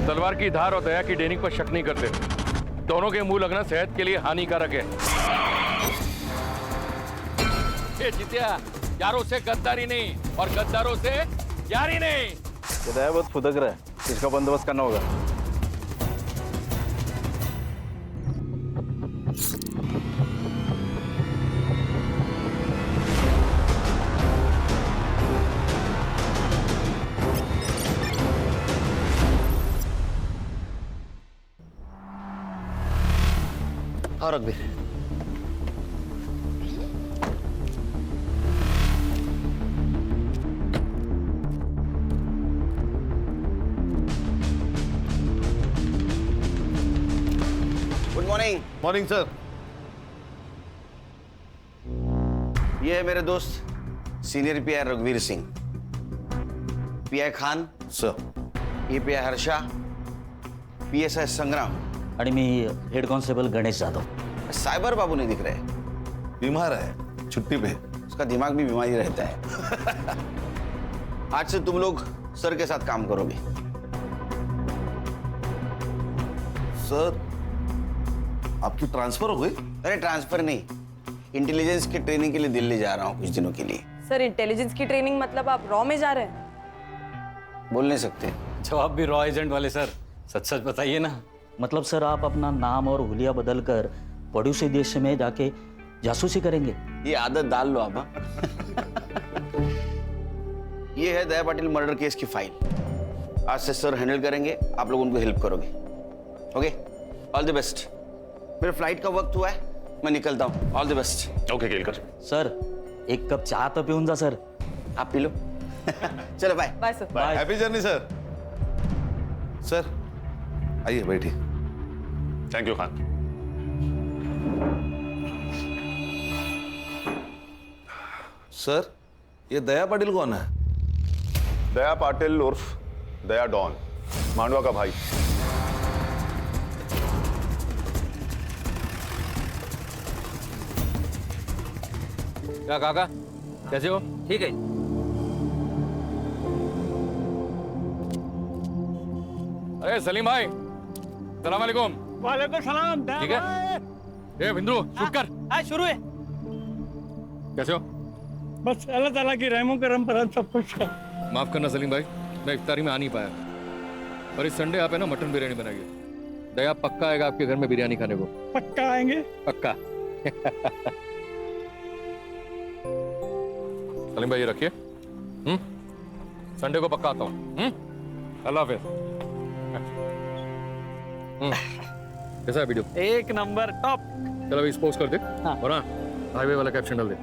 तलवार की धार और दया की डेनिंग पर शक नहीं करते। दोनों के मुंह लगना सेहत के लिए हानिकारक है। ये जितिया, यारों से गद्दारी नहीं और गद्दारों से यारी नहीं। ये दया बहुत फुदक रहा है, इसका बंदोबस्त करना होगा। और रघुवीर, गुड मॉर्निंग। Morning sir. ये है मेरे दोस्त सीनियर पीआई रघुवीर सिंह, पीआई खान सर। ये पीआई हर्षा, पीएसआई संग्राम आणि मी head constable Ganesh Jadhav. Cyber बाबू नहीं दिख रहे, बीमार है, छुट्टी पे। उसका दिमाग भी बीमारी रहता है। आज से तुम लोग सर के साथ काम करोगे। सर, आपकी ट्रांसफर हो गई? अरे ट्रांसफर नहीं, इंटेलिजेंस की ट्रेनिंग के लिए दिल्ली जा रहा हूँ कुछ दिनों के लिए। सर इंटेलिजेंस की ट्रेनिंग मतलब आप रॉ में जा रहे हैं? बोल नहीं सकते। जवाब भी रॉ एजेंट वाले सर, सच सच बताइए ना। मतलब सर आप अपना नाम और हुलिया बदल कर पड़ोसी देश में जाके जासूसी करेंगे? ये आदत डाल लो आप। हाँ? ये है दया पाटिल मर्डर केस की फाइल। आज से सर हैंडल करेंगे, आप लोग उनको हेल्प करोगे। Okay, all the best. मेरे फ्लाइट का वक्त हुआ है, मैं निकलता हूँ। All the best. Okay Kelkar. Sir एक कप चाय तो पिऊन जा सर। आप पी लो। चलो bye. Bye sir. Bye. Happy journey sir. Sir आइए बैठिए। Thank you Khan. सर, ये दया पाटिल कौन है? दया पाटिल उर्फ दया डॉन, मांडवा का भाई। क्या काका, कैसे हो? ठीक है। अरे सलीम भाई, सलाम वालेकुम। वालेकुम सलाम। ठीक है। ए बिंदु, शूट कर। आज शुरू है। कैसे हो? बस अल्लाह ताला की रहमो करम पर सब कुछ है। माफ करना सलीम भाई, मैं इफ्तारी में आ नहीं पाया। और इस संडे आप है ना मटन बिरयानी बनाइए। दया पक्का आएगा आपके घर में बिरयानी खाने को। पक्का आएंगे। पक्का। सलीम भाई ये रखिए। संडे को पक्का आता हूँ। अल्लाह हाफिज। कैसा है वीडियो? एक नंबर टॉप। चलो अभी पोस्ट कर दे। और हाँ, हाईवे वाला कैप्शन डाल दे।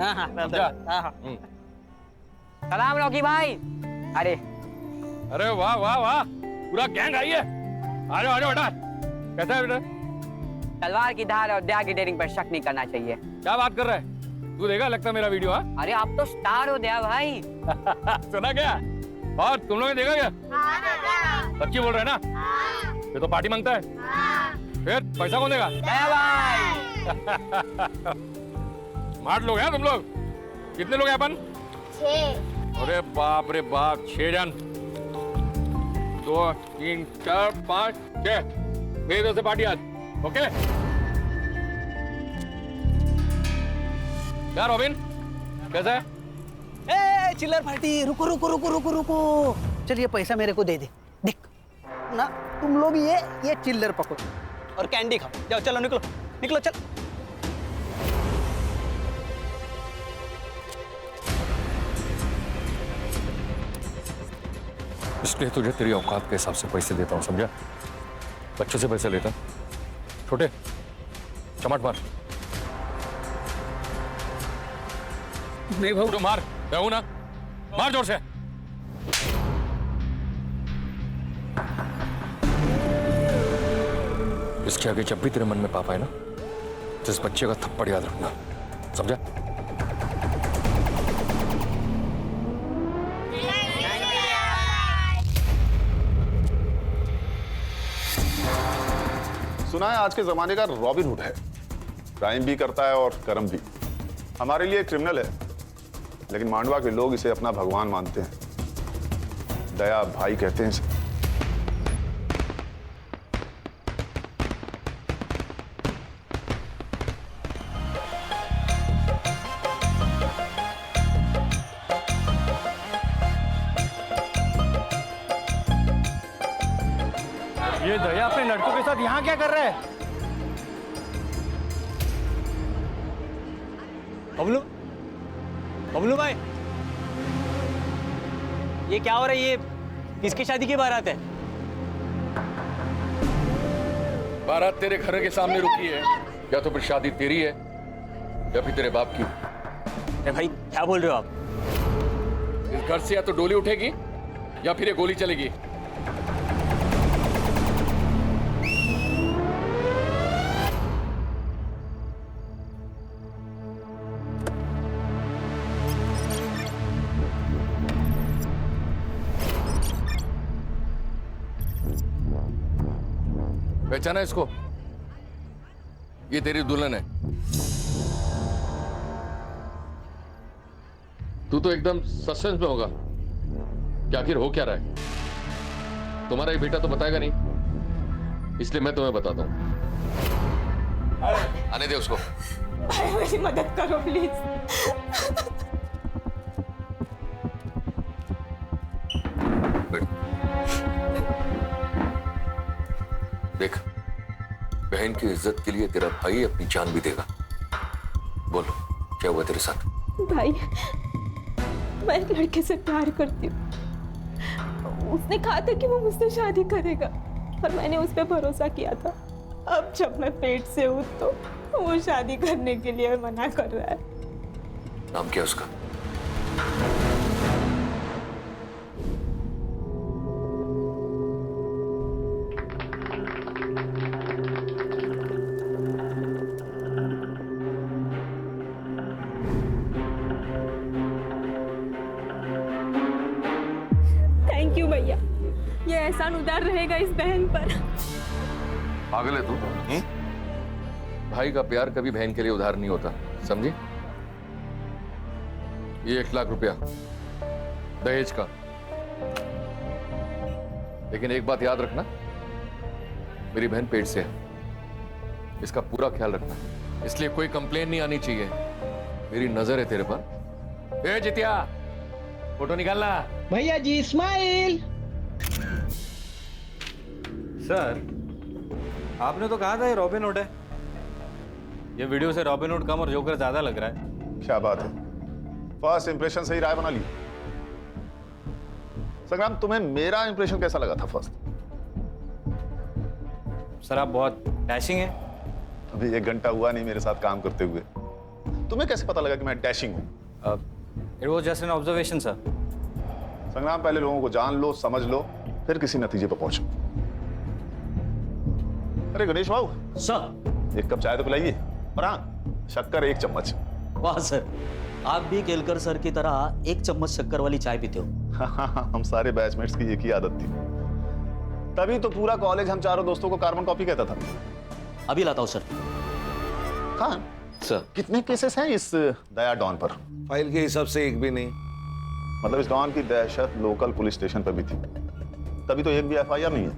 सलाम रॉकी भाई। अरे अरे वाह वाह वाह, पूरा गैंग आई है। आ जाओ बेटा। कैसा है बेटा? तलवार की धार और दया की डेयरिंग पर शक नहीं करना चाहिए। क्या बात कर रहा है तू? देखा लगता मेरा वीडियो? हाँ अरे आप तो स्टार हो दया भाई। सुना क्या? और तुम लोगों ने देखा क्या? सच्ची बोल रहे हैं ना? ये तो पार्टी मांगता है। फिर पैसा कौन देगा? दया भाई। स्मार्ट लोग हैं तुम लोग। कितने लोग हैं अपन? 6। अरे बाप रे बाप, 6 जन। 2 3 4 5 6। मेरी तरफ से पार्टी आज। ओके क्या रॉबिन, कैसा है? ए चिल्लर पार्टी, रुको रुको रुको रुको रुको। चल ये पैसा मेरे को दे दे। देख ना, तुम लोग ये चिल्लर पकड़ो और कैंडी खाओ। जाओ चलो, निकलो निकलो चल। इसलिए तुझे तेरी औकात के हिसाब से पैसे देता हूँ, समझा? बच्चों से पैसे लेता। छोटे चमाट मार। नहीं भाऊ, तो मार। मैं हूं ना, मार जोर से। इसके आगे जब भी तेरे मन में पाप आए ना, तो इस बच्चे का थप्पड़ याद रखना, समझा? सुना है आज के जमाने का रॉबिन हुड है, क्राइम भी करता है और कर्म भी। हमारे लिए क्रिमिनल है, लेकिन मांडवा के लोग इसे अपना भगवान मानते हैं। दया भाई कहते हैं इसे। ये दया अपने लड़कों के साथ यहाँ क्या कर रहा है? बबलू, बबलू भाई, ये क्या हो रहा है? ये किसकी शादी की बारात है? बारात तेरे घर के सामने रुकी है, या तो फिर शादी तेरी है या फिर तेरे बाप की। अरे भाई क्या बोल रहे हो आप? इस घर से या तो डोली उठेगी या फिर ये गोली चलेगी। पहचाना इसको? ये तेरी दुल्हन है। तू तो एकदम सस्पेंस में होगा कि आखिर हो क्या रहा है। तुम्हारा ये बेटा तो बताएगा नहीं, इसलिए मैं तुम्हें बताता हूं। आने दे उसको। मेरी मदद करो प्लीज। देख, बहन की इज्जत के लिए तेरा भाई अपनी जान भी देगा। बोल, क्या हुआ तेरे साथ? भाई, मैं एक लड़के से प्यार करती हूँ। उसने कहा था कि वो मुझसे शादी करेगा और मैंने उस पर भरोसा किया था। अब जब मैं पेट से हूँ तो वो शादी करने के लिए मना कर रहा है। नाम क्या उसका? थैंक यू भैया, ये एहसान उदार रहेगा इस बहन पर। पागल है तू? भाई का प्यार कभी बहन के लिए उधार नहीं होता, समझी? ये 1 लाख रुपया दहेज का। लेकिन एक बात याद रखना, मेरी बहन पेट से है, इसका पूरा ख्याल रखना। इसलिए कोई कंप्लेन नहीं आनी चाहिए। मेरी नजर है तेरे पर। ए जितिया, फोटो निकालना। भैया जी स्माइल। सर, आपने तो कहा था ये रॉबिन हुड है। ये वीडियो से रॉबिन हुड कम और जोकर ज्यादा लग रहा है। क्या बात है, फर्स्ट इंप्रेशन से ही राय बना ली। संग्राम, तुम्हें मेरा इंप्रेशन कैसा लगा था फर्स्ट? सर आप बहुत डैशिंग हैं। अभी 1 घंटा हुआ नहीं मेरे साथ काम करते हुए, तुम्हें कैसे पता लगा कि मैं डैशिंग हूं? It was just an observation sir. संग्राम, पहले लोगों को जान लो, समझ लो, फिर किसी नतीजे पर पहुंचो। अरे गणेश बाबू, सर। 1 कप चाय तो पिलाइए, और हाँ, शक्कर 1 चम्मच। वाह सर, आप भी केलकर सर की तरह 1 चम्मच शक्कर वाली चाय पीते हो। हम सारे बैचमेट्स की एक ही आदत थी, तभी तो पूरा कॉलेज हम चारों दोस्तों को कार्बन कॉपी कहता था। अभी लाता हूँ सर। खान सर, कितने केसेस हैं इस दया डॉन पर? फाइल के हिसाब से एक भी नहीं। मतलब इस डॉन की दहशत लोकल पुलिस स्टेशन पर भी थी, तभी तो एक भी एफआईआर नहीं है।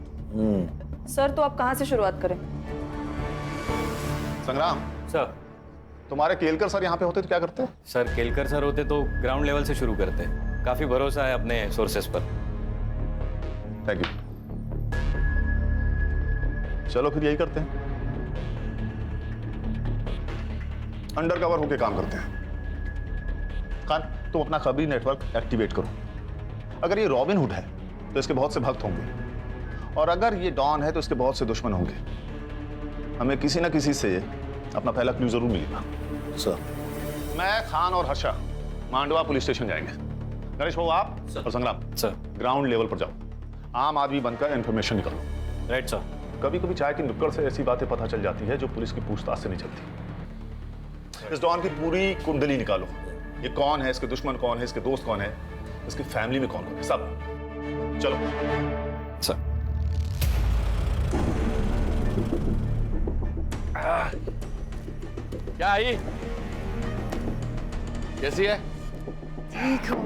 सर, तो आप कहाँ से शुरुआत करें? संग्राम सर। तुम्हारे केलकर सर यहाँ पे होते तो क्या करते? सर केलकर सर होते तो ग्राउंड लेवल से शुरू करते। काफी भरोसा है अपने सोर्सेस पर। Thank you. चलो फिर यही करते हैं, अंडर कवर होके काम करते हैं। खान, तुम अपना खबरी नेटवर्क एक्टिवेट करो। अगर ये रॉबिन हुड है तो इसके बहुत से भक्त होंगे, और अगर ये डॉन है तो इसके बहुत से दुश्मन होंगे। हमें किसी ना किसी से अपना पहला क्लू जरूर मिलेगा। सर, मैं, खान और हर्षा मांडवा पुलिस स्टेशन जाएंगे। गणेश बाबू, आप और संग्राम सर। ग्राउंड लेवल पर जाओ, आम आदमी बनकर इंफॉर्मेशन निकालो। Right sir. कभी कभी चाय की नुक्कड़ से ऐसी बातें पता चल जाती है जो पुलिस की पूछताछ से नहीं चलती। इस डॉन की पूरी कुंडली निकालो। ये कौन है, इसके दुश्मन कौन है, इसके दोस्त कौन है, इसकी फैमिली में कौन कौन है, सब। चलो सर। क्या आई? कैसी है? ठीक हूँ।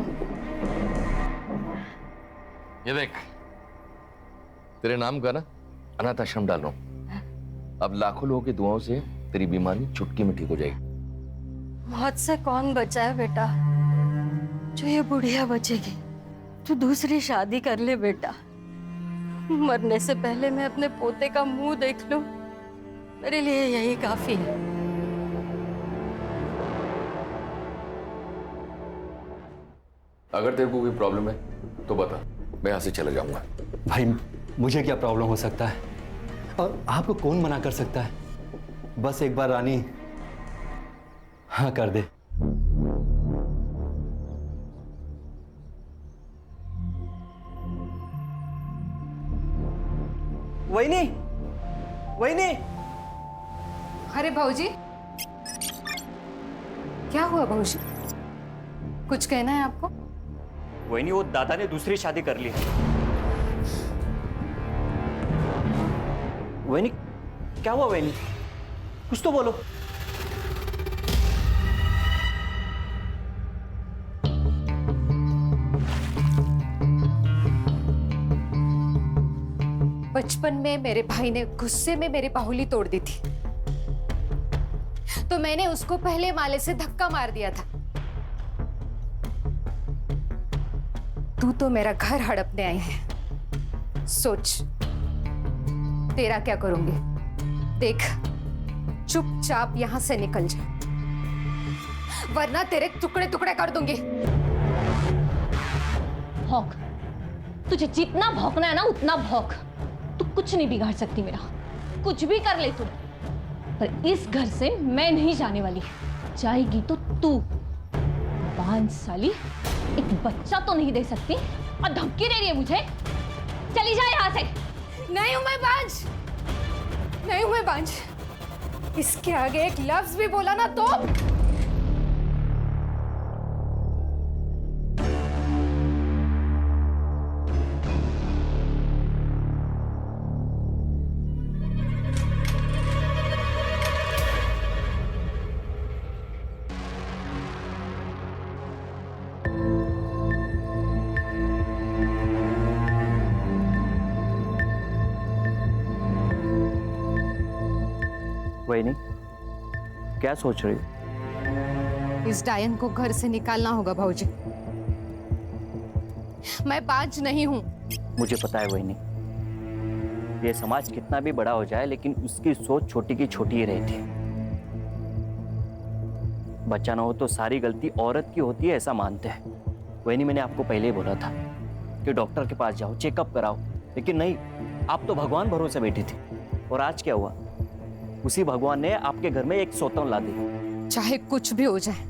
ये देख, तेरे नाम का ना अनाथ आश्रम डाल रहा हूं। अब लाखों लोगों की दुआओं से तेरी बीमारी चुटकी में ठीक हो जाएगी। मौत से कौन बचा है बेटा? जो ये बुढ़िया बचेगी। तू दूसरी शादी कर ले बेटा। मरने से पहले मैं अपने पोते का मुंह देख लूं, मेरे लिए यही काफी है। अगर तेरे को कोई प्रॉब्लम है तो बता, मैं यहाँ से चला जाऊंगा। भाई मुझे क्या प्रॉब्लम हो सकता है, और आपको कौन मना कर सकता है? बस एक बार रानी हाँ कर दे। वहीनी, वहीनी। अरे भाऊजी, क्या हुआ भाऊजी? कुछ कहना है आपको? वही नहीं, वो दादा ने दूसरी शादी कर ली। वही नहीं, क्या हुआ वही नहीं? कुछ तो बोलो। बचपन में मेरे भाई ने गुस्से में मेरी बाहुली तोड़ दी थी, तो मैंने उसको पहले माले से धक्का मार दिया था। तू तो मेरा घर हड़पने आई है। सोच तेरा क्या करूंगी। देख, चुपचाप यहां से निकल जा, वरना तेरे टुकड़े टुकड़े कर दूंगी। भौंक, तुझे जितना भौंकना है ना उतना भौंक। तू कुछ नहीं बिगाड़ सकती मेरा, कुछ भी कर ले तू, पर इस घर से मैं नहीं जाने वाली। जाएगी तो तू। बांझ साली, एक बच्चा तो नहीं दे सकती और धमकी दे रही है मुझे। चली जा यहाँ से। नहीं हूं मैं बांझ, नहीं हूं मैं बांझ। इसके आगे एक लफ्ज भी बोला ना तो वही नहीं, क्या सोच रही हो? इस डायन को घर से निकालना होगा भाऊजी। मैं बांझ नहीं हूं। मुझे पता है वही नहीं, ये समाज कितना भी बड़ा हो जाए लेकिन उसकी सोच छोटी की छोटी ही रहती है। बच्चा ना हो तो सारी गलती औरत की होती है, ऐसा मानते हैं। वही नहीं, मैंने आपको पहले ही बोला था कि डॉक्टर के पास जाओ, चेकअप कराओ, लेकिन नहीं, आप तो भगवान भरोसे बैठी थी। और आज क्या हुआ? उसी भगवान ने आपके घर में एक सौतन ला दी। चाहे कुछ भी हो जाए,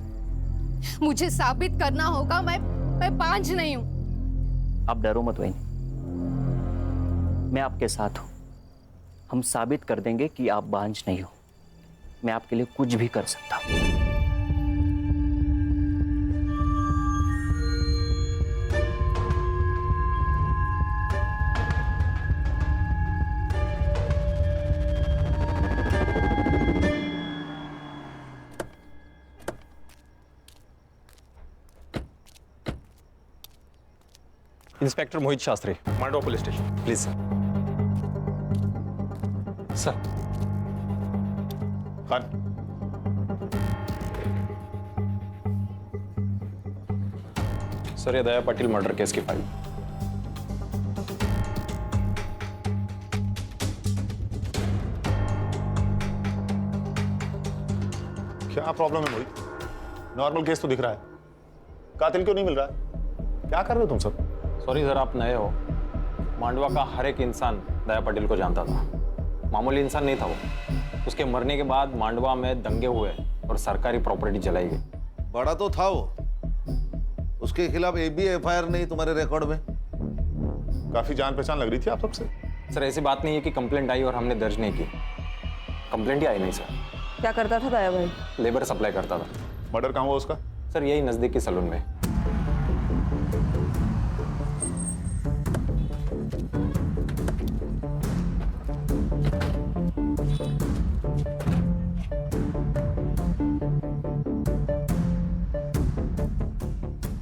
मुझे साबित करना होगा मैं बांझ नहीं हूं। आप डरो मत वही, मैं आपके साथ हूं। हम साबित कर देंगे कि आप बांझ नहीं हो। मैं आपके लिए कुछ भी कर सकता हूं। Inspector Mohit Shastri, Mandwa police station, please sir. Sir. Khan, sir, ये दया पाटिल मर्डर केस की फाइल। क्या प्रॉब्लम है मोहित? नॉर्मल केस तो दिख रहा है, कातिल क्यों नहीं मिल रहा है? क्या कर रहे हो तुम सब? सॉरी सर, आप नए हो। मांडवा का हर एक इंसान दया पाटिल को जानता था। मामूली इंसान नहीं था वो। उसके मरने के बाद मांडवा में दंगे हुए और सरकारी प्रॉपर्टी जलाई गई। बड़ा तो था वो, उसके खिलाफ एक भी एफआईआर नहीं तुम्हारे रिकॉर्ड में? काफी जान पहचान लग रही थी आप सबसे। सर, ऐसी बात नहीं है कि कंप्लेंट आई और हमने दर्ज नहीं की। कंप्लेंट ही आई नहीं सर। क्या करता था दया भाई? लेबर सप्लाई करता था। मर्डर कहाँ हुआ उसका? सर, यही नजदीकी सलून में।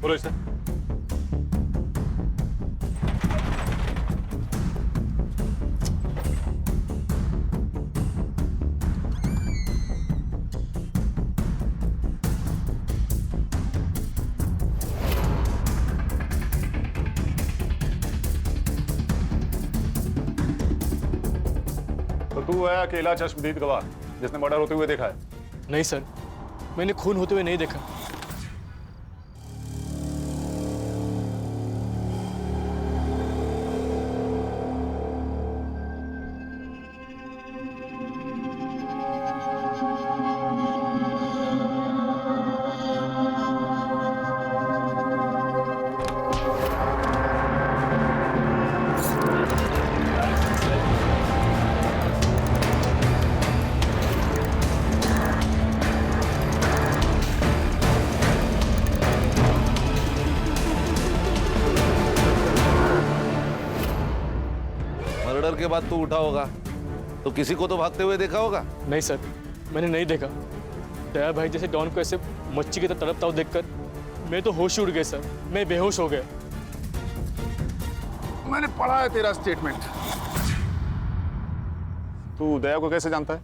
बोलो सर। तो तू है अकेला चश्मदीद गवाह जिसने मर्डर होते हुए देखा है? नहीं सर, मैंने खून होते हुए नहीं देखा। मर्डर के बाद तू उठा होगा तो किसी को तो भागते हुए देखा होगा? नहीं सर, मैंने नहीं देखा। दया भाई जैसे डॉन को ऐसे मच्छी की तरह तड़पता हुआ देखकर मैं तो होश उड़ गया सर, मैं बेहोश हो गया। मैंने पढ़ा है तेरा स्टेटमेंट। तू दया को कैसे जानता है?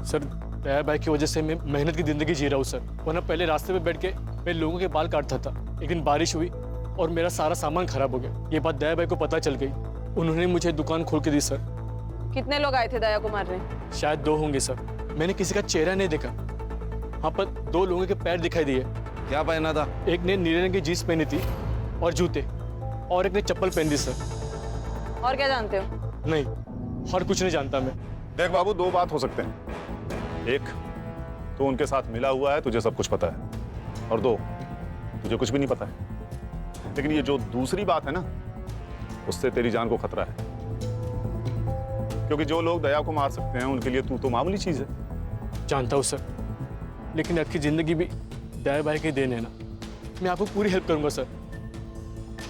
सर, दया भाई की वजह से मैं मेहनत की जिंदगी जी रहा हूँ सर, वरना पहले रास्ते पे बैठ के मैं लोगों के बाल काटता था। एक दिन बारिश हुई और मेरा सारा सामान खराब हो गया। ये बात दया भाई को पता चल गई, उन्होंने मुझे दुकान खोल के दी सर। कितने लोग आए थे दया को मारने? शायद 2 होंगे सर, मैंने किसी का चेहरा नहीं देखा। हाँ, पर 2 लोगों के पैर दिखाई दिए। क्या पहना था? एक ने नीले रंग की जीन्स पहनी थी और जूते, और एक ने चप्पल पहन दी सर। और क्या जानते हो? नहीं, और कुछ नहीं जानता मैं। देख बाबू, 2 बात हो सकते हैं। एक, तू उनके साथ मिला हुआ है, तुझे सब कुछ पता है, और 2, तुझे कुछ भी नहीं पता है। लेकिन ये जो दूसरी बात है ना, उससे तेरी जान को खतरा है, क्योंकि जो लोग दया को मार सकते हैं उनके लिए तू तो मामूली चीज है। जानता हूँ सर, लेकिन आपकी जिंदगी भी दया भाई के देन है ना। मैं आपको पूरी हेल्प करूंगा सर।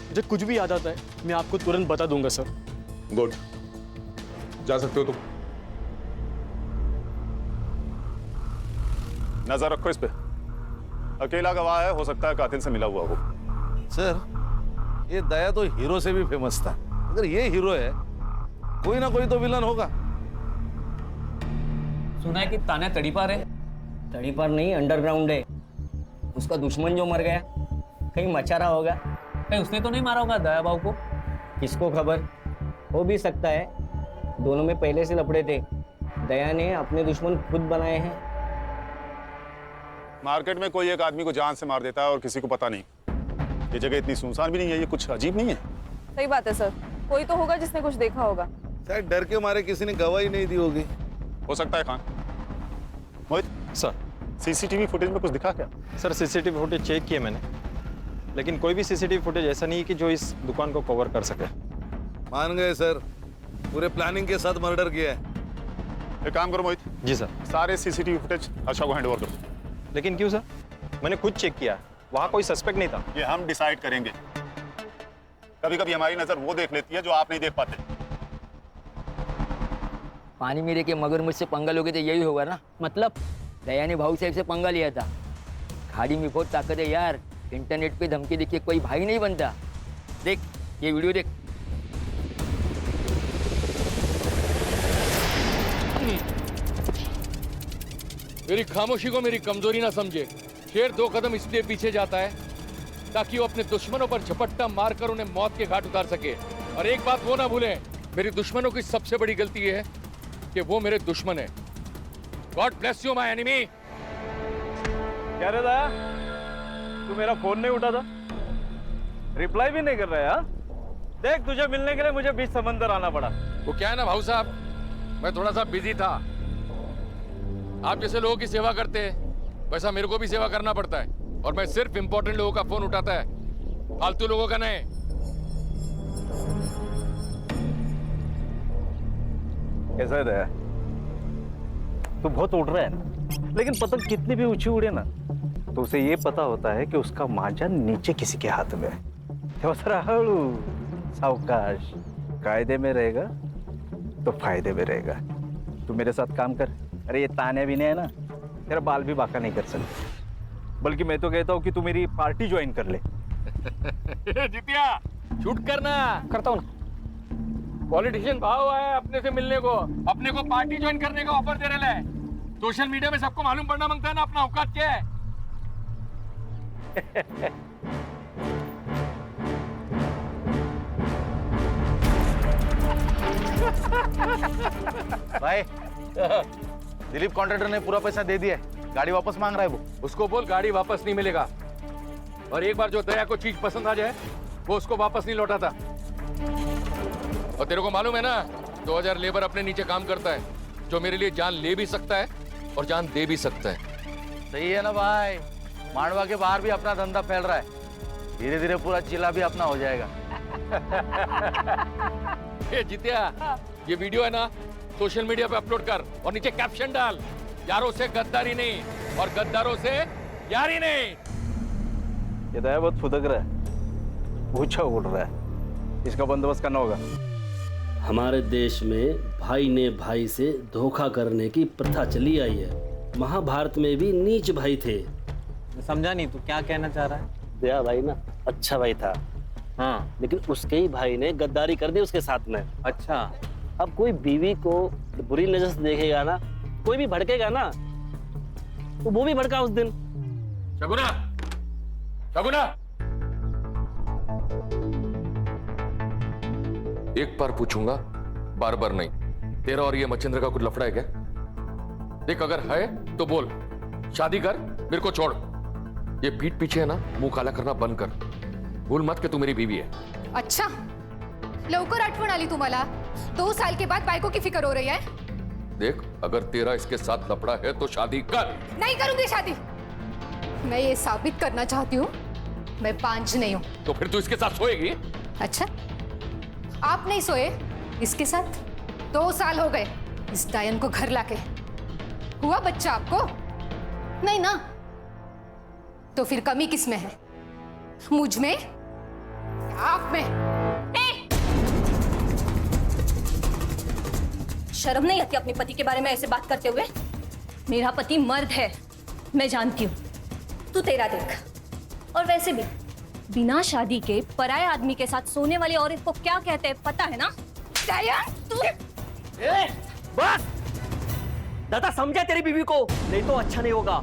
मुझे कुछ भी याद आता है मैं आपको तुरंत बता दूंगा सर। गुड, जा सकते हो तुम। नजर रखो इस पे, अकेला गवाह है, हो सकता है कातिल से मिला हुआ हो। सर, ये दया तो हीरो से भी फेमस था। अगर ये हीरो है, कोई ना कोई तो विलन होगा। सुना है कि ताना तड़ीपार है। तड़ीपार नहीं, अंडरग्राउंड है। उसका दुश्मन जो मर गया, कहीं मचा रहा होगा। कहीं उसने तो नहीं मारा होगा दया बाबू को? किसको खबर, हो भी सकता है। दोनों में पहले से लफड़े थे। दया ने अपने दुश्मन खुद बनाए हैं। मार्केट में कोई एक आदमी को जान से मार देता है और किसी को पता नहीं। ये जगह इतनी सुनसान भी नहीं है, ये कुछ अजीब नहीं है? सही बात है सर, कोई तो होगा जिसने कुछ देखा होगा। शायद डर के मारे किसी ने गवाही नहीं दी होगी। हो सकता है। खान, मोहित सर, सीसीटीवी फुटेज में कुछ दिखा क्या? सर सीसीटीवी फुटेज चेक किए मैंने, लेकिन कोई भी सीसीटीवी फुटेज ऐसा नहीं है कि जो इस दुकान को कवर कर सके। मान गए सर, पूरे प्लानिंग के साथ मर्डर किया है। एक काम करो मोहित। जी सर। सारे सीसीटीवी फुटेज हर्षा को हैंडओवर करो। लेकिन क्यों सर? मैंने खुद चेक किया, वहां कोई सस्पेक्ट नहीं था। ये हम डिसाइड करेंगे। कभी कभी हमारी नजर वो देख लेती है जो आप नहीं देख पाते। पानी में रह के मगरमच्छ से पंगा लोगे तो यही होगा ना। मतलब दया ने भाऊ साहब से पंगा लिया था। खाड़ी में बहुत ताकत है यार। इंटरनेट पे धमकी देखिए कोई भाई नहीं बनता। देख ये वीडियो देख। मेरी खामोशी को मेरी कमजोरी ना समझे। शेर 2 कदम इसलिए पीछे जाता है ताकि वो अपने दुश्मनों पर झपट्टा मारकर उन्हें मौत के घाट उतार सके। और एक बात वो ना भूलें, मेरी दुश्मनों की सबसे बड़ी गलती ये है कि वो मेरे दुश्मन है। God bless you my enemy. क्या रे दया, तू मेरा फोन नहीं उठा था, रिप्लाई भी नहीं कर रहा है। हाँ? देख, तुझे मिलने के लिए मुझे बीच समंदर आना पड़ा। वो क्या है ना भाऊ साहब, मैं थोड़ा सा बिजी था। आप जैसे लोगों की सेवा करते हैं वैसा मेरे को भी सेवा करना पड़ता है, और मैं सिर्फ इंपॉर्टेंट लोगों का फोन उठाता है, फालतू लोगों का नहीं। कैसा है दया? तू बहुत उड़ रहा है ना, लेकिन पतंग कितनी भी ऊंची उड़े ना तो उसे ये पता होता है कि उसका मांझा नीचे किसी के हाथ में है। हळू सावकाश, कायदे में रहेगा तो फायदे में रहेगा। तू मेरे साथ काम कर। अरे ये ताने भी नहीं है ना, तेरा बाल भी बाका नहीं कर सकते। बल्कि मैं तो कहता हूँ कि तू मेरी पार्टी ज्वाइन कर ले। जितिया शूट करना करता हूँ ना। पॉलिटिशियन भाव आया अपने से मिलने को, अपने को पार्टी ज्वाइन करने का ऑफर दे रहे हैं। सोशल मीडिया में सबको मालूम पड़ना मांगता है ना अपना औकात क्या है। भाई दिलीप कॉन्ट्रैक्टर ने पूरा पैसा दे दिया है, गाड़ी वापस मांग रहा है वो। उसको बोल गाड़ी वापस नहीं मिलेगा, और एक बार जो दया को चीज पसंद आ जाए वो उसको वापस नहीं लौटाता। और तेरे को मालूम है ना 2000 लेबर अपने नीचे काम करता है, जो मेरे लिए जान ले भी सकता है और जान दे भी सकता है। सही है ना भाई, मांडवा के बाहर भी अपना धंधा फैल रहा है, धीरे धीरे पूरा जिला भी अपना हो जाएगा। ये जितिया, ये वीडियो है ना सोशल मीडिया पे अपलोड कर और नीचे कैप्शन डाल, यारों से गद्दारी नहीं और गद्दारों से यारी नहीं। ये दया बहुत फुदक रहा है, ऊंचा उड़ रहा है, इसका बंदोबस्त करना होगा। हमारे देश में भाई ने भाई से धोखा करने की प्रथा चली आई है। महाभारत में भी नीच भाई थे। समझा नहीं, तू क्या कहना चाह रहा है? दया भाई ना अच्छा भाई था, हाँ, लेकिन उसके ही भाई ने गद्दारी कर दी उसके साथ में। अच्छा, अब कोई बीवी को बुरी नजर से देखेगा ना, कोई भी भड़केगा ना, तो वो भी भड़का उस दिन। शगुना, शगुना, एक बार पूछूंगा, बार बार नहीं। तेरा और ये मच्छिंद्र का कुछ लफड़ा है क्या? देख अगर है तो बोल, शादी कर, मेरे को छोड़। ये पीठ पीछे है ना, मुंह काला करना बंद कर। भूल मत कि तू मेरी बीवी है। अच्छा, लवकर आठवण आली तुम्हाला? 2 साल के बाद बायको की फिक्र हो रही है? देख अगर तेरा इसके साथ लफड़ा है तो शादी कर। नहीं करूंगी शादी। मैं ये साबित करना चाहती हूँ मैं पांच नहीं हूँ। तो फिर तू इसके साथ सोएगी? अच्छा, आप नहीं सोए इसके साथ? 2 साल हो गए इस डायन को घर लाके। हुआ बच्चा आपको? नहीं ना? तो फिर कमी किस में है? मुझ में? आप में? शर्म नहीं आती अपने पति के बारे में ऐसे बात करते हुए? मेरा पति मर्द है, मैं जानती हूँ, तू तेरा देख। और वैसे भी बिना शादी के पराये आदमी के साथ सोने वाली औरत को क्या कहते हैं पता है ना? तू बस दादा, समझा तेरी बीवी को, नहीं तो अच्छा नहीं होगा।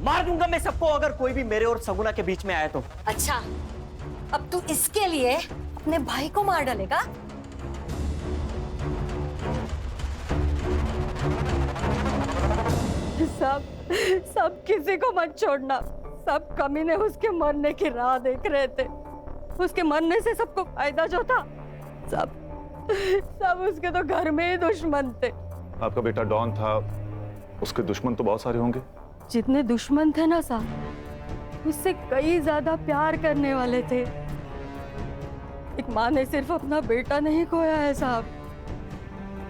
मार दूंगा मैं सबको अगर कोई भी मेरे और सगुना के बीच में आया तो। अच्छा, अब तू इसके लिए अपने भाई को मार डालेगा? सब किसी को मत छोड़ना। सब कमीने उसके मरने की राह देख रहे थे। उसके मरने से सबको फायदा जो था, सब उसके तो घर में ही दुश्मन थे। आपका बेटा डॉन था, उसके दुश्मन तो बहुत सारे होंगे। जितने दुश्मन थे ना साहब, उससे कई ज्यादा प्यार करने वाले थे। एक माँ ने सिर्फ अपना बेटा नहीं खोया है साहब,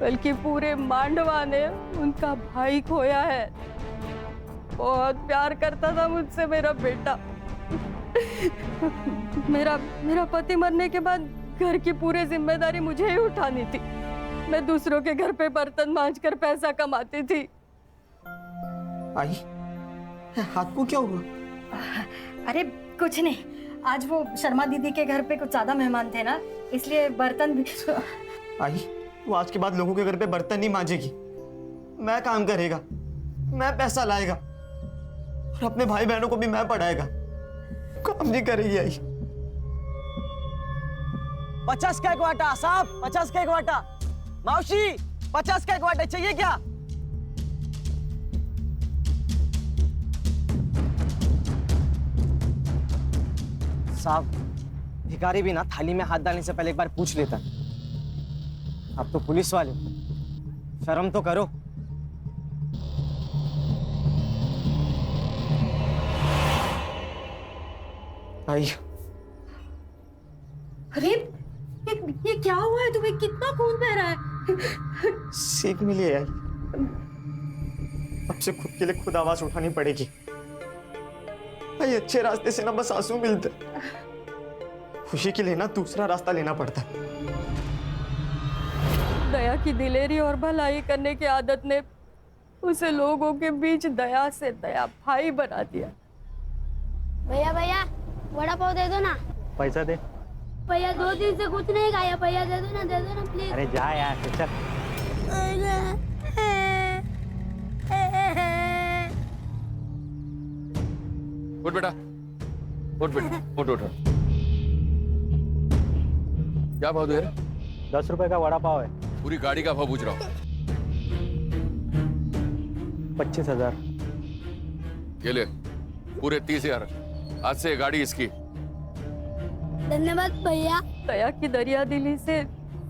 बल्कि पूरे मांडवा ने उनका भाई खोया है। बहुत प्यार करता था मुझसे मेरा बेटा। मेरा पति मरने के बाद घर की पूरी जिम्मेदारी मुझे ही उठानी थी। मैं दूसरों के घर पे बर्तन मांजकर पैसा कमाती थी। आई, हाथ को क्या हुआ? अरे कुछ नहीं, आज वो शर्मा दीदी के घर पे कुछ ज्यादा मेहमान थे ना, इसलिए बर्तन भी। आई, वो आज के बाद लोगों के घर पे बर्तन नहीं मांजेगी, मैं काम करेगा, मैं पैसा लाएगा और अपने भाई बहनों को भी मैं पढ़ाएगा। काम नहीं करेगी आई। 50 का एक वाटा साहब, 50 का एक वाटा। मौसी 50 का एक वाटा चाहिए क्या? साहब, भिखारी भी ना थाली में हाथ डालने से पहले एक बार पूछ लेता। अब तो पुलिस वाले, शर्म तो करो। आई, अरे ये क्या हुआ है तुम्हें? कितना खून बह रहा है? सीख मिली है आई, अब से खुद के लिए खुद आवाज उठानी पड़ेगी। भाई अच्छे रास्ते से ना बस आंसू मिलते, खुशी के लिए ना दूसरा रास्ता लेना पड़ता है। दया की दिलेरी और भलाई करने की आदत ने उसे लोगों के बीच दया से दया भाई बना दिया। भैया भैया वड़ा पाव दे दो ना। पैसा दे। भैया 2 दिन से कुछ नहीं खाया, भैया दे दो ना प्लीज। अरे जा यार, चल। उठ बेटा, उठ बेटा, उठ उठ। क्या भाव दे रहे? 10 रुपए का वड़ा पाव है। पूरी गाड़ी का भाव पूछ रहा हूँ। 25,000। ये ले, पूरे 30,000। आज से ये गाड़ी इसकी। धन्यवाद भैया। दया की दरिया दिली से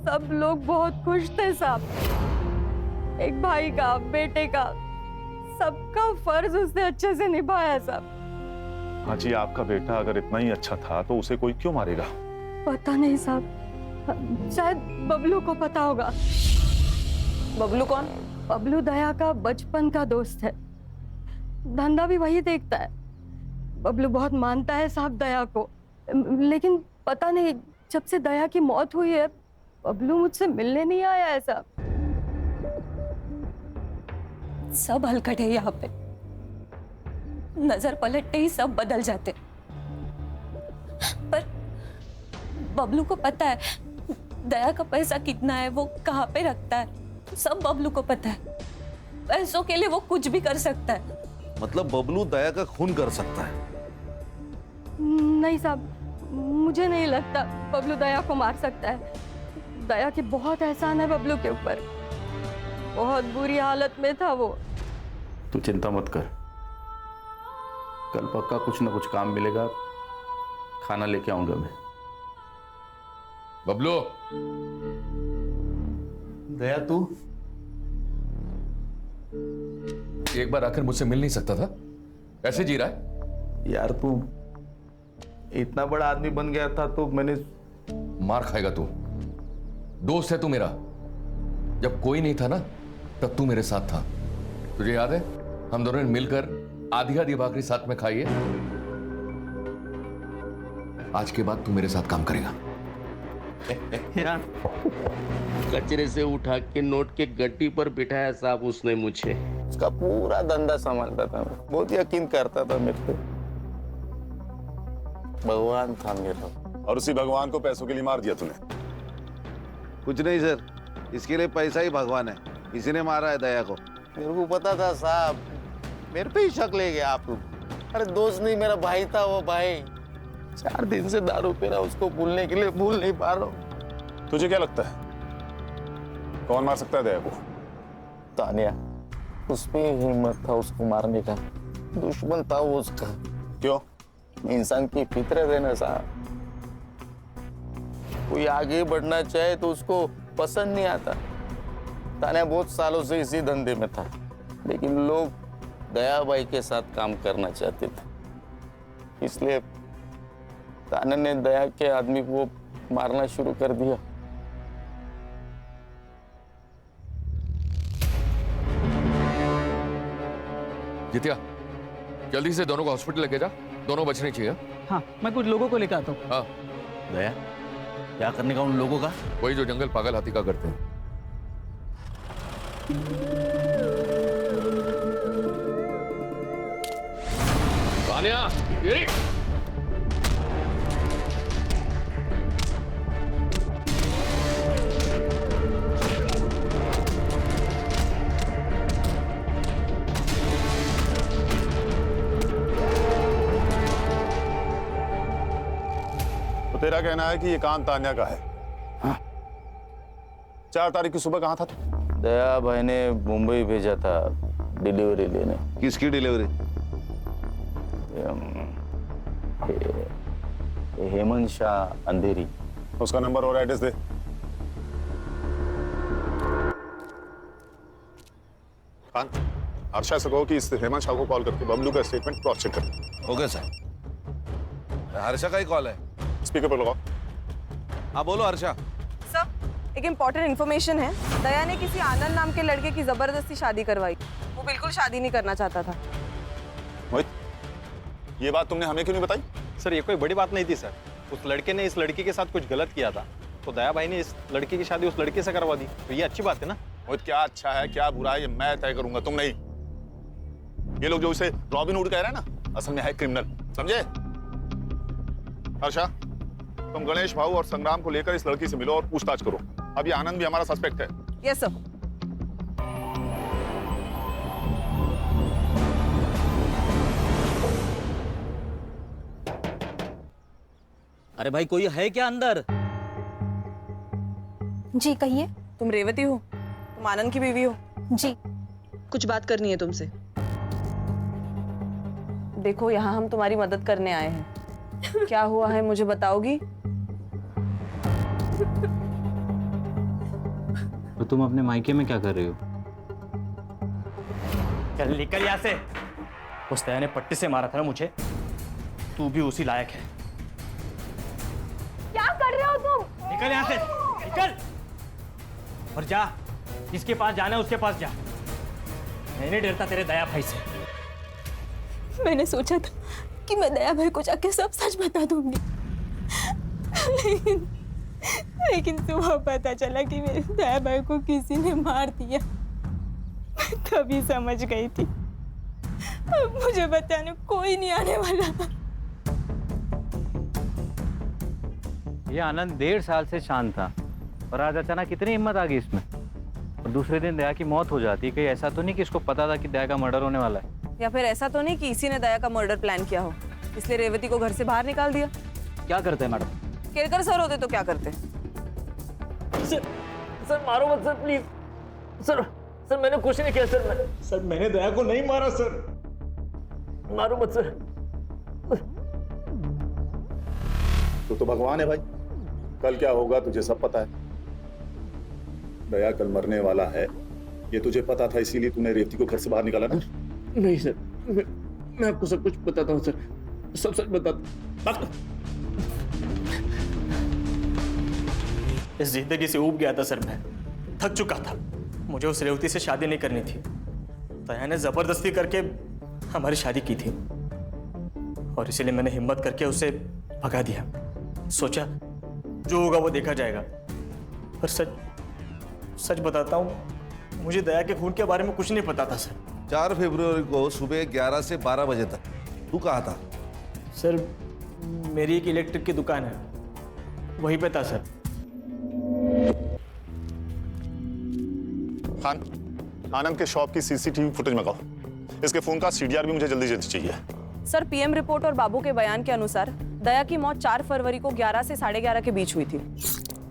सब लोग बहुत खुश थे साहब। एक भाई का, बेटे का, सबका फर्ज उसने अच्छे से निभाया साहब। हाँ जी, आपका बेटा अगर इतना ही अच्छा था तो उसे कोई क्यों मारेगा? पता नहीं साहब, शायद बबलू को पता होगा। बबलू कौन? बबलू दया का बचपन का दोस्त है, धंधा भी वही देखता है। बबलू बहुत मानता है साहब दया को, लेकिन पता नहीं जब से दया की मौत हुई है बबलू मुझसे मिलने नहीं आया है साहब। सब हलकट है यहाँ पे, नजर पलटते ही सब बदल जाते। पर बबलू को पता है दया का पैसा कितना है, वो कहाँ पे रखता है, सब बबलू को पता है। पैसों के लिए वो कुछ भी कर सकता है। मतलब बबलू दया का खून कर सकता है? नहीं साहब, मुझे नहीं लगता बबलू दया को मार सकता है। दया की बहुत एहसान है बबलू के ऊपर, बहुत बुरी हालत में था वो। तू चिंता मत कर, कल पक्का कुछ ना कुछ काम मिलेगा, खाना लेके आऊंगा मैं। बबलू, दया तू एक बार आकर मुझसे मिल नहीं सकता था? कैसे जी रहा है? यार तू इतना बड़ा आदमी बन गया था तो मैंने। मार खाएगा तू। दोस्त है तू मेरा। जब कोई नहीं था ना तब तू मेरे साथ था। तुझे याद है हम दोनों ने मिलकर आधी आधी भाकरी साथ में खाई है। आज के बाद तू मेरे साथ काम करेगा। कचरे से उठा के नोट के गड्डी पर बिठाया साहब उसने मुझे। उसका पूरा धंधा संभालता था, बहुत यकीन करता था मेरे पे। भगवान था मेरा। और उसी भगवान को पैसों के लिए मार दिया तूने? कुछ नहीं सर, इसके लिए पैसा ही भगवान है, इसी ने मारा है दया को। मेरे को पता था साहब, मेरे पे ही शक ले गया आप लोग। अरे दोस्त नहीं, मेरा भाई था वो भाई। 4 दिन से दारू पी रहा, उसको भूलने के लिए भूल नहीं पा रहा हूँ। तुझे क्या लगता है कौन मार सकता है दया को? तानिया, उसमें हिम्मत था उसको मारने का। दुश्मन था वो उसका। क्यों? इंसान की फितरत है ना साहब, कोई आगे बढ़ना चाहे तो उसको पसंद नहीं आता। तानिया बहुत सालों से इसी धंधे में था, लेकिन लोग दया भाई के साथ काम करना चाहते थे, इसलिए तान्या ने दया के आदमी को मारना शुरू कर दिया। जितिया, जल्दी से दोनों को हॉस्पिटल लेके जा, दोनों बचने चाहिए। हाँ, मैं कुछ लोगों को लेकर आता हूँ। हाँ। दया, क्या करने का उन लोगों का? वही जो जंगल पागल हाथी का करते हैं। तानिया, ये तेरा कहना है कि ये कान तान्या का है? हाँ। 4 तारीख की सुबह कहाँ था तू? दया भाई ने मुंबई भेजा था डिलीवरी लेने। किसकी डिलीवरी? हेमंत शाह अंधेरी। उसका नंबर और एड्रेस दे। खान, अर्षा से कहो कि इस हेमंत शाह को कॉल करके बबलू का स्टेटमेंट क्रॉस चेक कर। Okay sir. हर्षा का ही कॉल है। स्पीकर पर लगाओ। हाँ बोलो हर्षा। सर, एक इम्पोर्टेंट इन्फॉर्मेशन है। दया ने किसी आनंद नाम के लड़के की जबरदस्ती शादी करवाई। वो बिल्कुल शादी नहीं करना चाहता था। मोहित, ये बात तुमने हमें क्यों नहीं बताई? सर, ये कोई बड़ी बात नहीं थी सर। उस लड़के ने इस लड़की के साथ कुछ गलत किया था, तो दया भाई ने इस लड़की की शादी उस लड़के से करवा दी। तो ये अच्छी बात है ना? मोहित, क्या अच्छा है क्या बुरा है ये मैं तय करूंगा, तुम नहीं। ये लोग जो इसे रॉबिनहुड कह रहे हैं ना, असल में है क्रिमिनल, समझे? हर्षा, तुम गणेश भाऊ और संग्राम को लेकर इस लड़की से मिलो और पूछताछ करो। अब ये आनंद भी हमारा सस्पेक्ट है। Yes sir. अरे भाई, कोई है क्या अंदर? जी कहिए। तुम रेवती हो? तुम आनंद की बीवी हो? जी। कुछ बात करनी है तुमसे। देखो, यहाँ हम तुम्हारी मदद करने आए हैं। क्या हुआ है मुझे बताओगी? तो तुम अपने मायके में क्या कर रही हो? चल निकल यहाँ से। उस दया ने पट्टी से मारा था ना मुझे, तू भी उसी लायक है। क्या कर रहे हो तुम? निकल यहाँ से, निकल और जा, जिसके पास जाना है उसके पास जा। मैं नहीं डरता तेरे दया भाई से। मैंने सोचा था कि मैं दया भाई को जाके सब सच बता दूंगी, लेकिन सुबह पता चला कि मेरे दया भाई को किसी ने मार दिया। मैं तभी समझ गई थी अब मुझे बताने कोई नहीं आने वाला। ये आनंद 1.5 साल से शांत था और आज अचानक कितनी हिम्मत आ गई इसमें। और दूसरे दिन दया की मौत हो जाती है। कहीं ऐसा तो नहीं कि इसको पता था कि दया का मर्डर होने वाला है? या फिर ऐसा तो नहीं कि इसी ने दया का मर्डर प्लान किया हो, इसलिए रेवती को घर से बाहर निकाल दिया? क्या करते हैं मैडम? केरकर सर होते तो क्या करते? सर मारो मत सर, प्लीज सर। सर मैंने कुछ नहीं किया सर। मैंने दया को नहीं मारा सर। मारो मत सर। तू तो भगवान है भाई, कल क्या होगा तुझे सब पता है। दया कल मरने वाला है, ये तुझे पता था, इसीलिए तूने रेवती को घर से बाहर निकाला ना? नहीं सर, मैं आपको सब कुछ बताता हूँ सर, सब सच बताता। इस जिंदगी से ऊब गया था सर, मैं थक चुका था। मुझे उस रेवती से शादी नहीं करनी थी। दया ने जबरदस्ती करके हमारी शादी की थी और इसीलिए मैंने हिम्मत करके उसे भगा दिया। सोचा जो होगा वो देखा जाएगा। पर सच बताता हूँ, मुझे दया के खून के बारे में कुछ नहीं पता था सर। 4 फरवरी को सुबह 11 से 12 बजे तक तू कहाँ था? सर मेरी एक इलेक्ट्रिक की दुकान है, वहीं पे था सर। खान, आनंद के शॉप की सीसीटीवी फुटेज मंगाओ। इसके फोन का सीडीआर भी मुझे जल्दी जल्दी चाहिए। सर, पीएम रिपोर्ट और बाबू के बयान के अनुसार दया की मौत 4 फरवरी को 11 से 11:30 के बीच हुई थी।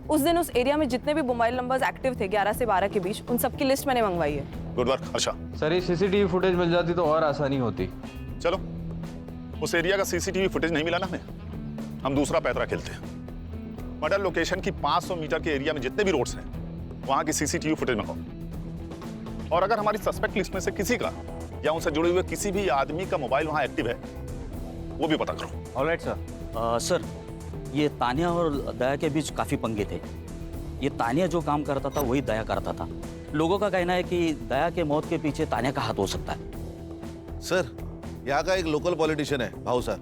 उस दिन उस एरिया में जितने भी मोबाइल नंबर्स एक्टिव थे 11 से 12 के बीच, उन सबकी लिस्ट मैंने मंगवाई है। Good work Harsha. सर ये सीसीटीवी फुटेज मिल जाती तो और आसानी होती। चलो, उस एरिया का सीसीटीवी फुटेज नहीं मिला ना हमें, हम दूसरा पैतरा खेलते हैं। मर्डर लोकेशन की 500 मीटर के एरिया में जितने भी रोड्स हैं, वहां की सीसीटीवी फुटेज मंगाओ। और अगर हमारी सस्पेक्ट लिस्ट में से किसी का या उनसे जुड़े हुए किसी भी आदमी का मोबाइल वहां एक्टिव है, वो भी पता करो। Alright sir. सर, ये तानिया और दया के बीच काफ़ी पंगे थे। ये तानिया जो काम करता था वही दया करता था। लोगों का कहना है कि दया के मौत के पीछे तानिया का हाथ हो सकता है। सर, यहाँ का एक लोकल पॉलिटिशियन है भाऊ सर,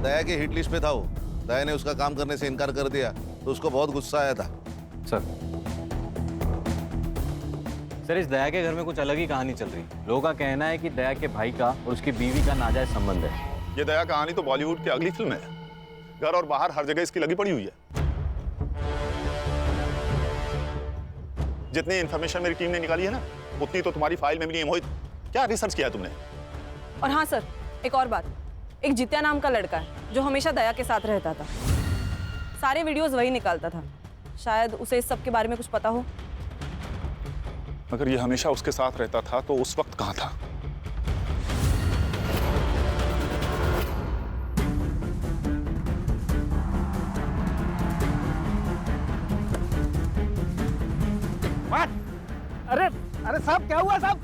दया के हिट लिस्ट में था वो। दया ने उसका काम करने से इनकार कर दिया तो उसको बहुत गुस्सा आया था। सर इस दया के घर में कुछ अलग ही कहानी चल रही। लोगों का कहना है कि दया के भाई का और उसकी बीवी का नाजायज संबंध है। ये दया कहानी तो बॉलीवुड की अगली फिल्म है। घर और बाहर हर जगह इसकी लगी पड़ी हुई है। जितनी इंफॉर्मेशन मेरी टीम ने निकाली है ना, उतनी तो तुम्हारी फाइल में भी नहीं है। मोहित, क्या रिसर्च किया है तुमने? और हाँ सर, एक और बात, एक जित्या नाम का लड़का है जो हमेशा दया के साथ रहता था। सारे वीडियोस वही निकालता था। शायद उसे इस सब के बारे में कुछ पता हो। अगर ये हमेशा उसके साथ रहता था तो उस वक्त कहाँ था? अरे साहब, क्या हुआ साहब?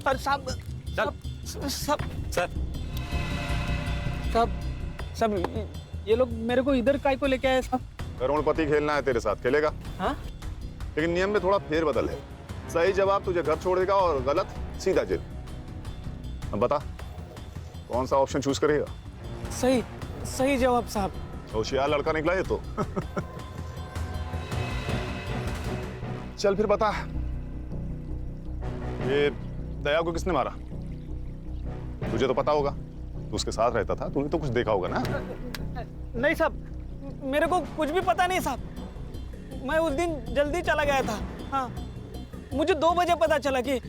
अरे साहब, ये लोग मेरे को इधर काय को लेके आए साहब? करोड़पति खेलना है तेरे साथ, खेलेगा? हाँ? लेकिन नियम में थोड़ा फेरबदल है। सही जवाब तुझे घर छोड़ेगा और गलत सीधा जेल। अब बता, कौन सा ऑप्शन चूज करेगा? सही जवाब साहब। होशियार लड़का निकला ये तो। चल फिर बता, ये दया को किसने मारा? तुझे तो पता होगा, तू उसके साथ रहता था, तूने तो कुछ देखा होगा ना? नहीं साहब, मेरे को कुछ भी पता नहीं साहब। मैं उस दिन जल्दी चला गया था। हाँ, मुझे 2 बजे पता चला कि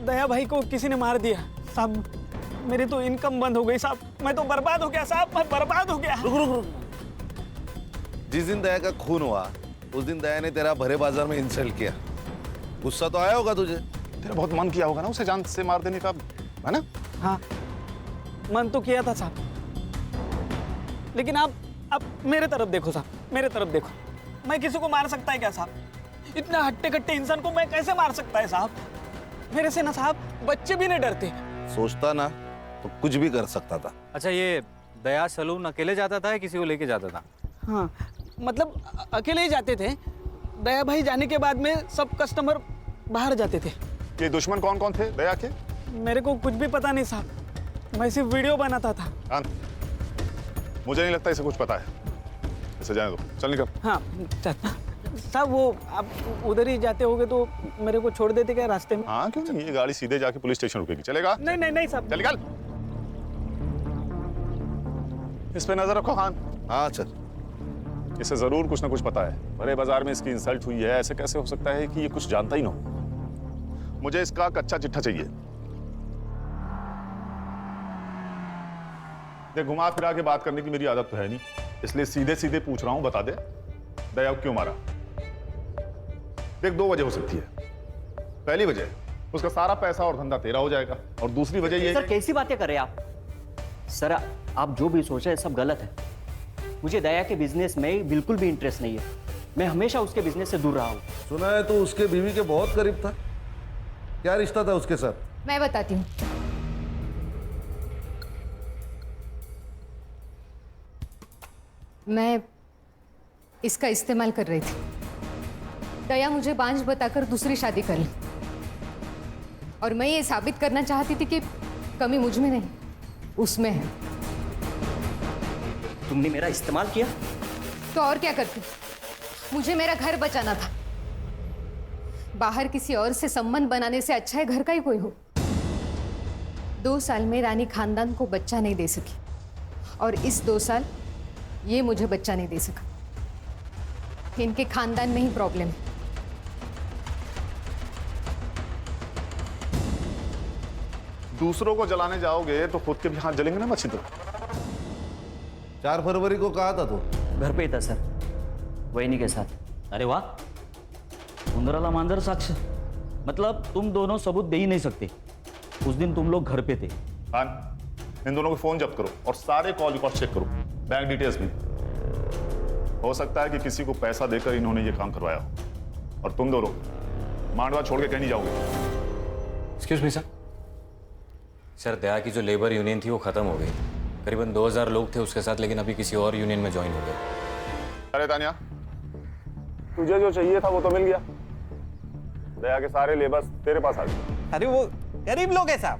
दया भाई को किसी ने मार दिया। साहब मेरी तो इनकम बंद हो गई साहब, मैं तो बर्बाद हो गया साहब, मैं बर्बाद हो गया। रुक रुक रुक। जिस दिन दया का खून हुआ उस दिन दया ने तेरा भरे बाजार में इंसल्ट किया, गुस्सा तो आया होगा तुझे? तेरा बहुत मन किया होगा ना उसे जान से मार देने का, है ना? हाँ मन तो किया था साहब, लेकिन आप मेरे तरफ देखो साहब, मेरे तरफ देखो। मैं किसी को मार सकता है क्या साहब? इतना हट्टे कट्टे इंसान को मैं कैसे मार सकता है साहब? मेरे से ना साहब बच्चे भी नहीं डरते। सोचता ना तो कुछ भी कर सकता था। अच्छा, ये दया सलून अकेले जाता था या किसी को लेके जाता था? हाँ मतलब अकेले ही जाते थे, दया भाई जाने के बाद में सब कस्टमर बाहर जाते थे। ये दुश्मन कौन कौन थे दया के? मेरे को कुछ भी पता नहीं साहब, मैं सिर्फ वीडियो बनाता था। मुझे नहीं लगता इसे कुछ पता है, इसे जाने दो, चल निकल। हाँ साहब वो आप उधर ही जाते होगे तो मेरे को छोड़ देते क्या रास्ते में? हाँ क्यों नहीं, ये गाड़ी सीधे जाके पुलिस स्टेशन रुकेगी, चलेगा? नहीं नहीं नहीं साहब, चल निकल। इस पे नजर रखो खान। हाँ चल। इसे जरूर कुछ ना कुछ पता है, भरे बाजार में इसकी इंसल्ट हुई है, ऐसे कैसे हो सकता है कि ये कुछ जानता ही ना हो? मुझे इसका कच्चा चिट्ठा चाहिए। देख घुमा फिरा के बात करने की मेरी आदत तो है नहीं, इसलिए सीधे सीधे पूछ रहा हूं, बता दे दया को क्यों मारा? देख दो वजह हो सकती है। पहली वजह उसका सारा पैसा और धंधा तेरा हो जाएगा, और दूसरी वजह ये सर कैसी बातें कर रहे हैं आप? सर आप जो भी सोच रहे हैं सब गलत है। मुझे दया के बिजनेस में बिल्कुल भी इंटरेस्ट नहीं है, मैं हमेशा उसके बिजनेस से दूर रहा हूँ। सुना है तो उसके बीवी के बहुत करीब था, क्या रिश्ता था उसके साथ? मैं बताती हूँ। मैं इसका इस्तेमाल कर रही थी। दया मुझे बांझ बताकर दूसरी शादी कर ली, और मैं ये साबित करना चाहती थी कि कमी मुझ में नहीं उसमें है। तुमने मेरा इस्तेमाल किया तो और क्या करती? मुझे मेरा घर बचाना था। बाहर किसी और से संबंध बनाने से अच्छा है घर का ही कोई हो। 2 साल में रानी खानदान को बच्चा नहीं दे सकी, और इस 2 साल ये मुझे बच्चा नहीं दे सका। इनके खानदान में ही प्रॉब्लम है। दूसरों को जलाने जाओगे तो खुद के भी हाथ जलेंगे ना मच्छी। तो 4 फरवरी को कहा था तू? घर पे ही था सर, वहीनी के साथ। अरे वाह, उंदराला मांजर साक्ष, मतलब तुम दोनों सबूत दे ही नहीं सकते। उस दिन तुम लोग घर पे थे। खान, इन दोनों के फोन जब्त करो और सारे कॉल रिकॉर्ड चेक करो, बैंक डिटेल्स भी। हो सकता है कि किसी को पैसा देकर इन्होंने ये काम करवाया हो, और तुम दोनों मांडवा छोड़ के कहीं नहीं जाओगे। Excuse me sir. सर दया की जो लेबर यूनियन थी वो खत्म हो गई, करीबन 2000 लोग थे उसके साथ, लेकिन अभी किसी और यूनियन में ज्वाइन हो गए। अरे तानिया, तुझे जो चाहिए था वो तो मिल गया। दया के सारे लेबर्स तेरे पास आ गए। अरे वो गरीब लोग हैं साहब,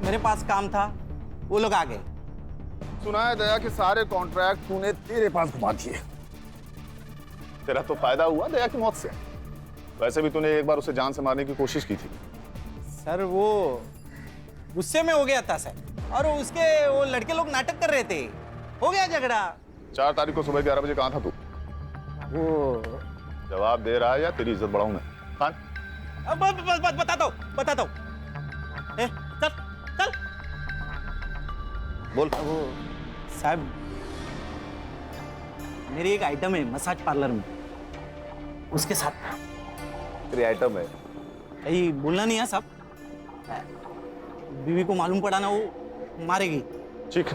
मेरे पास काम था, वो लोग आ गए। सुना है दया के सारे कॉन्ट्रैक्ट तूने तेरे पास घुमा दिए। तेरा तो फायदा हुआ दया की मौत से। वैसे भी तूने एक बार उसे जान से मारने की कोशिश की थी। सर वो गुस्से में हो गया था सर, और उसके वो लड़के लोग नाटक कर रहे थे, हो गया झगड़ा। 4 तारीख को सुबह 11 बजे कहाँ था तू? वो जवाब दे रहा है या तेरी इज्जत बढ़ाऊं मैं? खान, बता दो। चल चल बोल। वो साहब मेरी एक आइटम है मसाज पार्लर में, उसके साथ। तेरी आइटम है? यही बोलना नहीं है साहब, बीवी को मालूम पड़ा ना वो मारेगी। ठीक,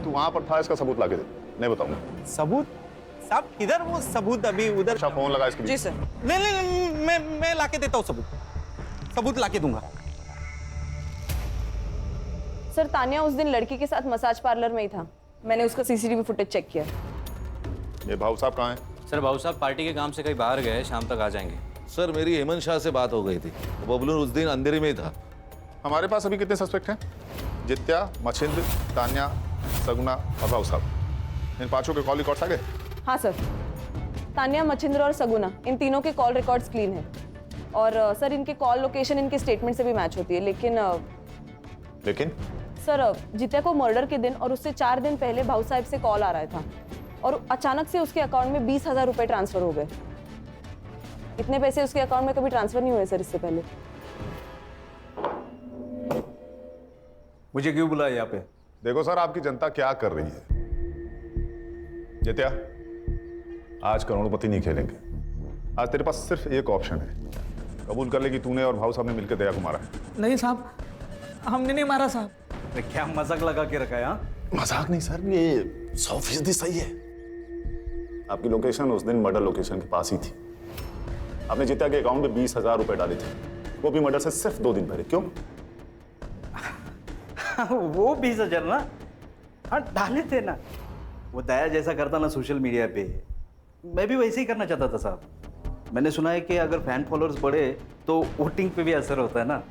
तू वहां पर था, इसका सबूत लाके दे। नहीं बताऊंगा। सबूत? साहब किधर वो सबूत? अभी उधर। अच्छा फोन लगा इसके। जी सर। नहीं मैं लाके देता हूँ सबूत लाके दूंगा। सर तानिया उस दिन लड़की के साथ मसाज पार्लर में ही था, मैंने उसका सीसीटीवी फुटेज चेक किया। ये भाऊ साहब कहाँ हैं? सर भाऊ साहब पार्टी के काम से कहीं बाहर गए, शाम तक आ जाएंगे। सर मेरी हेमंत शाह से बात हो गई थी, बबलू उस दिन अंधेरे में ही था। हमारे पास अभी कितने सस्पेक्ट हैं? जित्या, मछिंद्र, तान्या, सगुना और भाऊ साहब। इन 5 के कॉल रिकॉर्ड्स आ गए? हाँ सर, तान्या, मछिंद्र और सगुना, इन तीनों के कॉल रिकॉर्ड्स क्लीन है, और सर इनके कॉल लोकेशन इनके स्टेटमेंट से भी मैच होती है। लेकिन सर जित्या को मर्डर के दिन और उससे 4 दिन पहले भाऊ साहब से कॉल आ रहा था, और अचानक से उसके अकाउंट में 20,000 रुपए ट्रांसफर हो गए। इतने पैसे उसके अकाउंट में कभी ट्रांसफर नहीं हुए सर इससे पहले। मुझे क्यों बुलाया यहाँ पे? देखो सर, आपकी जनता क्या कर रही है। जित्या, आज करोड़पति नहीं खेलेंगे। आज तेरे पास सिर्फ एक ऑप्शन है। कबूल कर ले कि तूने और भाऊ साहब ने मिलकर दया को मारा है। नहीं साहब, हमने नहीं मारा साहब। क्या मजाक लगा के रखा है? हाँ, मजाक नहीं सर, ये 100% सही है। आपकी लोकेशन उस दिन मर्डर लोकेशन के पास ही थी। आपने जित्या के अकाउंट में 20,000 रुपए डाले थे, वो भी मर्डर से सिर्फ 2 दिन पहले। क्यों? वो 20,000 ना, हाँ डाले थे ना। वो दया जैसा करता ना सोशल मीडिया पे, मैं भी वैसे ही करना चाहता था साहब। मैंने सुना है कि अगर फैन फॉलोअर्स बढ़े तो वोटिंग पे भी असर होता है ना,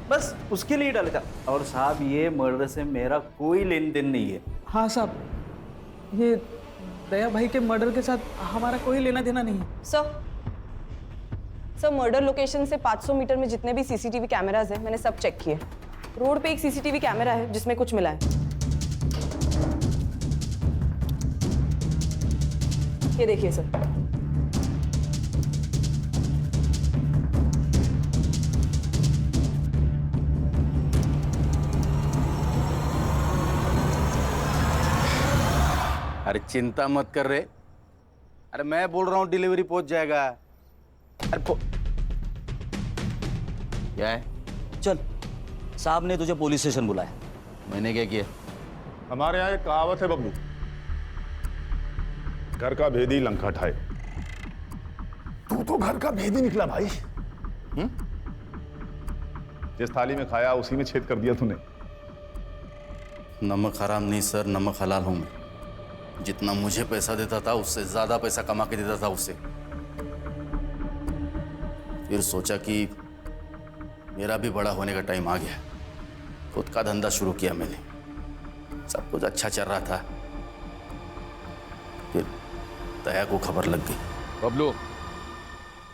बस उसके लिए डाले था। और साहब ये मर्डर से मेरा कोई लेन देन नहीं है। हाँ साहब, ये दया भाई के मर्डर के साथ हमारा कोई लेना देना नहीं है। सर मर्डर लोकेशन से 500 मीटर में जितने भी सीसीटीवी कैमराज हैं मैंने सब चेक किए। रोड पे एक सीसीटीवी कैमरा है जिसमें कुछ मिला है। ये देखिए सर। अरे चिंता मत कर रहे। अरे मैं बोल रहा हूँ डिलीवरी पहुंच जाएगा। अरे क्या है? चल, साहब ने तुझे पुलिस स्टेशन बुलाया। मैंने क्या किया? हमारे यहाँ एक कहावत है बब्लू, घर का भेदी लंका ठाए। तू तो घर का भेदी निकला भाई। जिस थाली में खाया उसी में छेद कर दिया तूने। नमक हराम नहीं सर, नमक हलाल हूं मैं। जितना मुझे पैसा देता था उससे ज्यादा पैसा कमा के देता था उससे। फिर सोचा कि मेरा भी बड़ा होने का टाइम आ गया। खुद का धंधा शुरू किया मैंने। सब कुछ अच्छा चल रहा था, फिर दया को खबर लग गई। बबलू,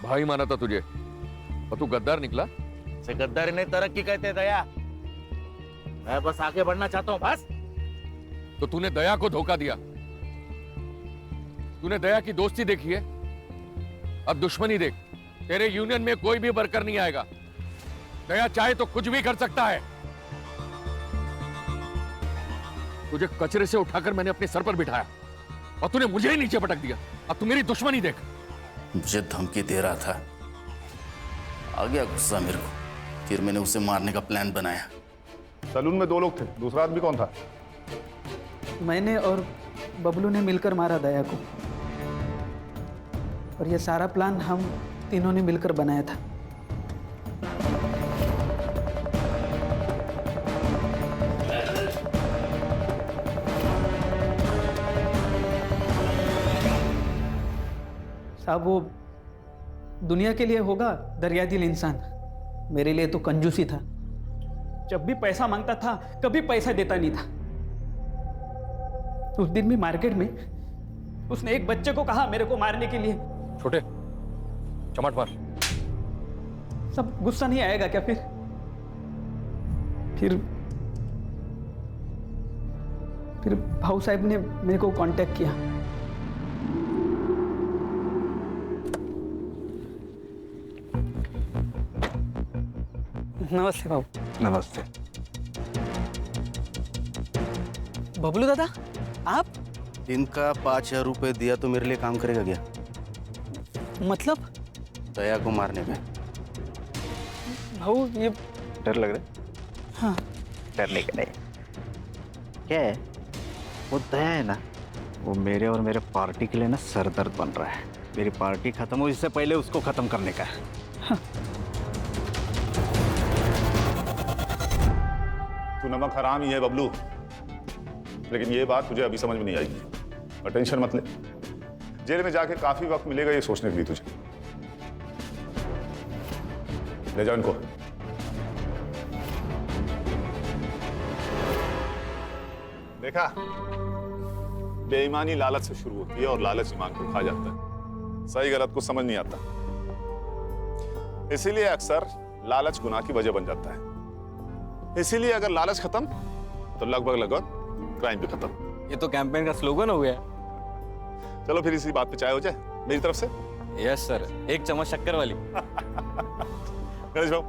भाई माना था तुझे और तू गद्दार निकला। से गद्दारी नहीं, तरक्की कहते दया। मैं बस आगे बढ़ना चाहता हूँ बस। तो तूने दया को धोखा दिया। तूने दया की दोस्ती देखी है, अब दुश्मनी देख। तेरे यूनियन में कोई भी वर्कर नहीं आएगा। दया चाहे तो कुछ भी कर सकता है। तुझे कचरे से उठाकर मैंने अपने सर पर बिठाया और तूने मुझे ही नीचे पटक दिया। अब तू मेरी दुश्मनी देख। मुझे धमकी दे रहा था, आ गया गुस्सा मेरे को। फिर मैंने उसे मारने का प्लान बनाया। सलून में 2 लोग थे, दूसरा आदमी कौन था? मैंने और बबलू ने मिलकर मारा दया को, और ये सारा प्लान हम तीनों ने मिलकर बनाया था। साहब वो दुनिया के लिए होगा दरिया दिल इंसान, मेरे लिए तो कंजूसी था। जब भी पैसा मांगता था कभी पैसा देता नहीं था। उस दिन भी मार्केट में उसने एक बच्चे को कहा मेरे को मारने के लिए। छोटे चमाट मार। सब गुस्सा नहीं आएगा क्या? फिर भाऊ साहब ने मेरे को कांटेक्ट किया। नमस्ते भाऊ। नमस्ते। बबलू दादा, आप? दिन का 5,000 रुपए दिया तो मेरे लिए काम करेगा क्या? मतलब? दया को मारने में। भाऊ ये डर लग रहा है? हाँ। डरने का नहीं। क्या है, वो दया है ना, वो मेरे और मेरे पार्टी के लिए ना सरदर्द बन रहा है। मेरी पार्टी खत्म हो इससे पहले उसको खत्म करने का है। हाँ। तू नमक हराम ही है बबलू, लेकिन ये बात तुझे अभी समझ में नहीं आएगी। और टेंशन मत ले, जेल में जाके काफी वक्त मिलेगा ये सोचने के लिए तुझे। ले जाओ इनको। देखा, बेईमानी लालच से शुरू होती है और लालच ईमान को खा जाता है। सही गलत को समझ नहीं आता, इसीलिए अक्सर लालच गुनाह की वजह बन जाता है। इसीलिए अगर लालच खत्म तो लगभग क्राइम भी खत्म। ये तो कैंपेन का स्लोगन हो गया। चलो फिर इसी बात पे चाय हो जाए मेरी तरफ से। यस सर, 1 चम्मच शक्कर वाली। गणेश बाबू